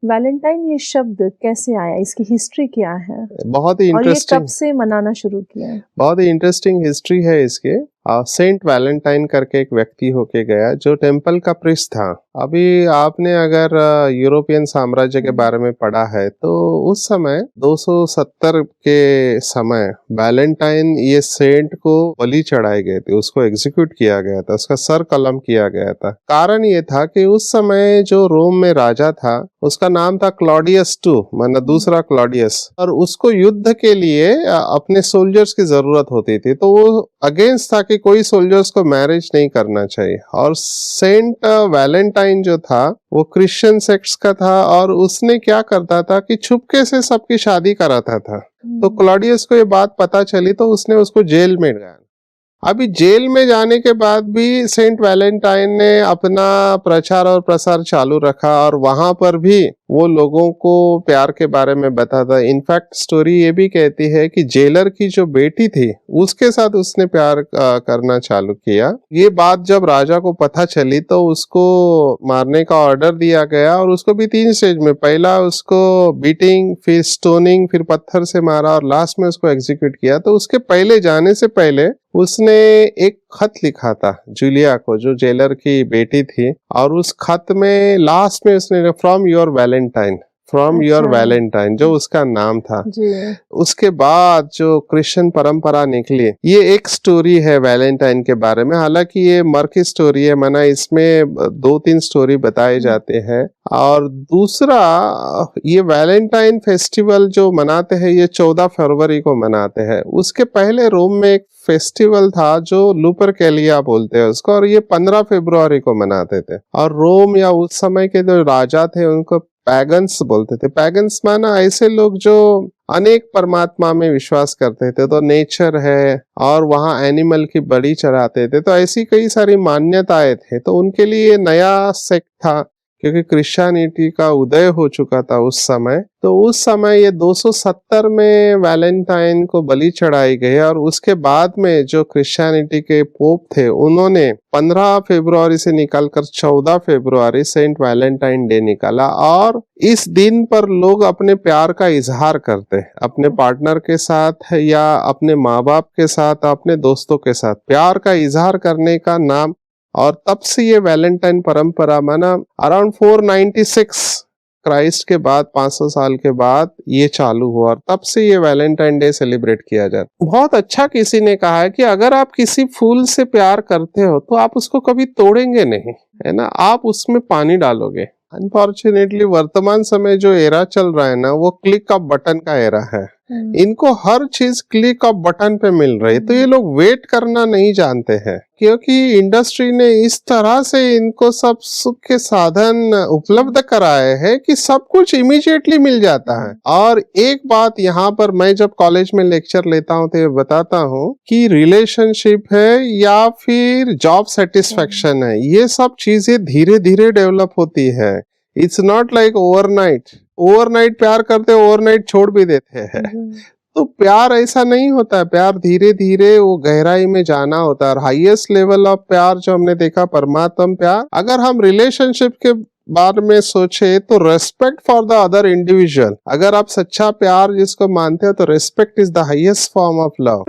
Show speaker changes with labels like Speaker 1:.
Speaker 1: Valentine ये शब्द कैसे आया? इसकी हिस्ट्री क्या है?
Speaker 2: बहुत ही
Speaker 1: और ये
Speaker 2: इंटरेस्टिंग,
Speaker 1: कब से मनाना शुरू किया?
Speaker 2: बहुत ही इंटरेस्टिंग हिस्ट्री है इसके। सेंट वैलेंटाइन करके एक व्यक्ति होके गया जो टेम्पल का प्रीस्ट था। अभी आपने अगर यूरोपियन साम्राज्य के बारे में पढ़ा है तो उस समय 270 के समय वैलेंटाइन ये सेंट को बलि चढ़ाए गए थे, उसको एग्जीक्यूट किया गया था, उसका सर कलम किया गया था। कारण ये था कि उस समय जो रोम में राजा था उसका नाम था क्लॉडियस II, माना दूसरा क्लॉडियस, और उसको युद्ध के लिए अपने सोल्जर्स की जरूरत होती थी, तो वो अगेंस्ट था कि कोई सोल्जर्स को मैरिज नहीं करना चाहिए। और सेंट वैलेंटाइन जो था वो क्रिश्चियन सेक्ट्स का था और उसने क्या करता था कि छुपके से सबकी शादी कराता था। तो क्लॉडियस को ये बात पता चली तो उसने उसको जेल में डाला। अभी जेल में जाने के बाद भी सेंट वैलेंटाइन ने अपना प्रचार और प्रसार चालू रखा और वहां पर भी वो लोगों को प्यार के बारे में बताता। इनफैक्ट स्टोरी ये भी कहती है कि जेलर की जो बेटी थी उसके साथ उसने प्यार करना चालू किया। ये बात जब राजा को पता चली तो उसको मारने का ऑर्डर दिया गया और उसको भी 3 स्टेज में, पहला उसको बीटिंग, फिर स्टोनिंग, फिर पत्थर से मारा और लास्ट में उसको एग्जीक्यूट किया। तो उसके पहले जाने से पहले उसने एक खत लिखा था जूलिया को, जो जेलर की बेटी थी, और उस खत में लास्ट में उसने फ्रॉम योर वैलेंटाइन जो उसका नाम था
Speaker 1: जी।
Speaker 2: उसके बाद जो क्रिश्चियन परंपरा निकली, ये एक स्टोरी है वैलेंटाइन के बारे में। हालांकि ये मर्की स्टोरी है, माना इसमें 2-3 स्टोरी बताए जाते हैं। और दूसरा, ये वैलेंटाइन फेस्टिवल जो मनाते हैं ये 14 फरवरी को मनाते हैं। उसके पहले रोम में एक फेस्टिवल था जो लुपरकेलिया बोलते हैं उसको, और ये 15 फरवरी को मनाते थे। और रोम या उस समय के जो राजा थे उनको पैगन्स बोलते थे। पैगन्स माना ऐसे लोग जो अनेक परमात्मा में विश्वास करते थे, तो नेचर है और वहाँ एनिमल की बलि चढ़ाते थे, तो ऐसी कई सारी मान्यताएं थे। तो उनके लिए नया सेक्ट था क्योंकि क्रिश्चियनिटी का उदय हो चुका था उस समय। तो उस समय ये 270 में वैलेंटाइन को बलि चढ़ाई गई और उसके बाद में जो क्रिश्चियनिटी के पोप थे उन्होंने 15 फरवरी से निकालकर 14 फरवरी सेंट वैलेंटाइन डे निकाला। और इस दिन पर लोग अपने प्यार का इजहार करते हैं, अपने पार्टनर के साथ या अपने माँ बाप के साथ, अपने दोस्तों के साथ प्यार का इजहार करने का नाम। और तब से ये वैलेंटाइन परंपरा माना अराउंड 496 क्राइस्ट के बाद, 500 साल के बाद ये चालू हुआ और तब से ये वैलेंटाइन डे सेलिब्रेट किया जाता है। बहुत अच्छा किसी ने कहा है कि अगर आप किसी फूल से प्यार करते हो तो आप उसको कभी तोड़ेंगे नहीं, है ना, आप उसमें पानी डालोगे। अनफॉर्चुनेटली वर्तमान समय जो एरा चल रहा है ना, वो क्लिक ऑफ बटन का एरा है। इनको हर चीज क्लिक ऑफ बटन पे मिल रही, तो ये लोग वेट करना नहीं जानते हैं क्योंकि इंडस्ट्री ने इस तरह से इनको सब सुख के साधन उपलब्ध कराए हैं कि सब कुछ इमीडिएटली मिल जाता है। और एक बात यहाँ पर मैं जब कॉलेज में लेक्चर लेता हूँ तो ये बताता हूँ कि रिलेशनशिप है या फिर जॉब सेटिस्फेक्शन है, ये सब चीजें धीरे धीरे डेवलप होती है। इट्स नॉट लाइक ओवरनाइट प्यार करते ओवरनाइट छोड़ भी देते हैं। तो प्यार ऐसा नहीं होता है, प्यार धीरे धीरे वो गहराई में जाना होता है। और हाईएस्ट लेवल ऑफ प्यार जो हमने देखा परमात्म प्यार। अगर हम रिलेशनशिप के बारे में सोचे तो respect for the other individual, अगर आप सच्चा प्यार जिसको मानते हो तो respect is the highest form of love.